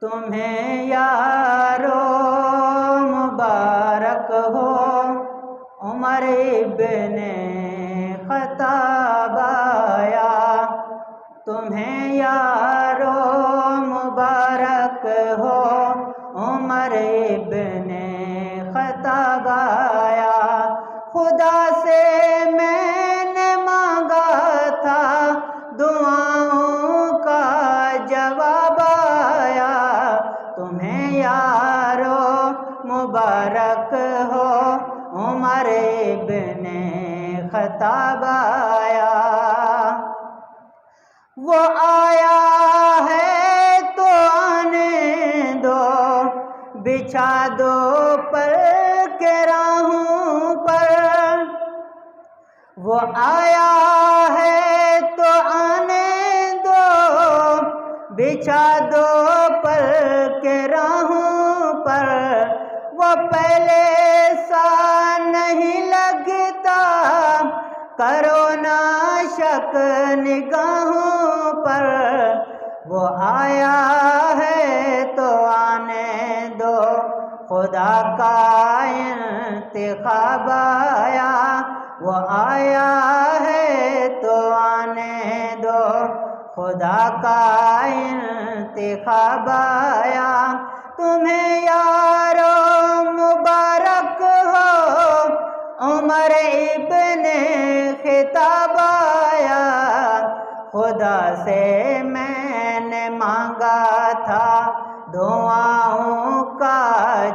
تمہیں یارو مبارک ہو عمر ابن خطاب آیا، تمہیں یارو مبارک ہو عمر ابن خطاب آیا۔ خدا سے میں نے مانگا تھا دعاؤں کا جواب آیا، تمہیں یارو مبارک ہو عمر ابن خطاب آیا۔ وہ آیا ہے تو آنے دو، بچھا دو پر کے راہوں پر، وہ آیا ہے تو آنے دو، بچھا دو پر کے راہوں پر، وہ پہلے سا نہیں لگتا کرو نا شک نگاہوں پر، وہ آیا ہے تو آنے دو خدا کا انتخاب آیا، وہ آیا ہے تو آنے دو خدا کا انتخاب آیا، تمہیں یارو مبارک ہو عمر ابن خطاب آیا۔ خدا سے میں نے مانگا تھا دعاؤں کا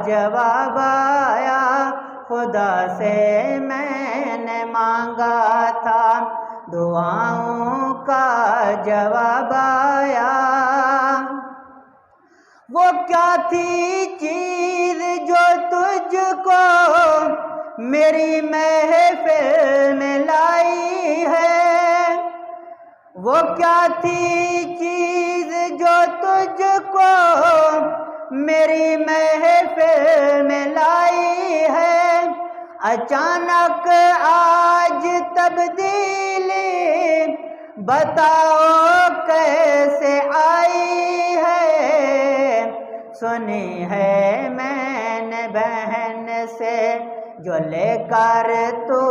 جواب آیا، خدا سے میں نے مانگا تھا دعاؤں کا جواب آیا۔ وہ کیا تھی چیز جو تجھ کو میری محفل میں لائی ہے، وہ کیا تھی چیز جو تجھ کو میری محفل میں لائی ہے، اچانک آج تبدیلی بتاؤ کیسے آئی ہے، سنی ہے میں نے بہن سے جو لے کر تو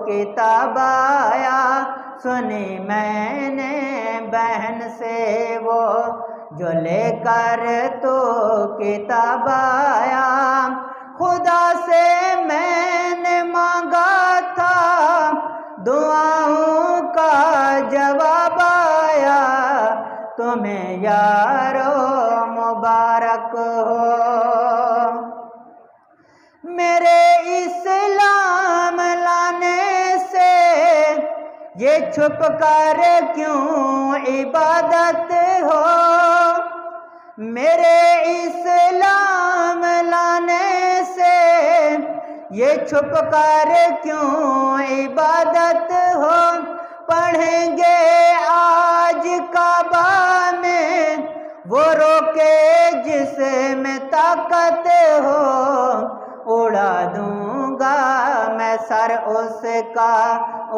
کتاب آیا، سنی میں نے بہن سے وہ جو لے کر تو کتاب آیا، خدا سے میں نے مانگا تھا دعاؤں کا جواب آیا، تمہیں یارو مبارک ہو۔ میرے اسلام لانے سے یہ چھپ کر کیوں عبادت ہو، میرے اسلام لانے سے یہ چھپ کر کیوں عبادت ہو، پڑھیں گے آج کعبہ میں وہ روکے جس میں طاقت ہو، اڑا دوں گا میں سر اس کا،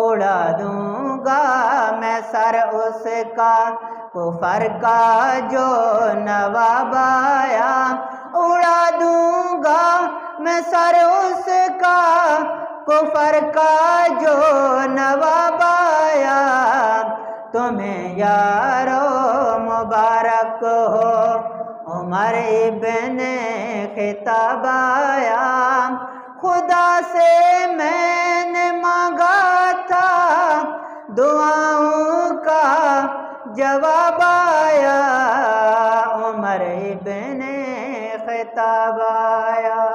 اڑا دوں گا میں سر اس کا، کفر کا جو نواب آیا، اڑا دوں گا میں سر اس کا، کفر کا جو نواب آیا، تمہیں یارو مبارک ہو عمر ابن خطاب آیا، خدا سے میں نے مانگا تھا دعاؤں کا جواب آیا، عمر ابن خطاب آیا۔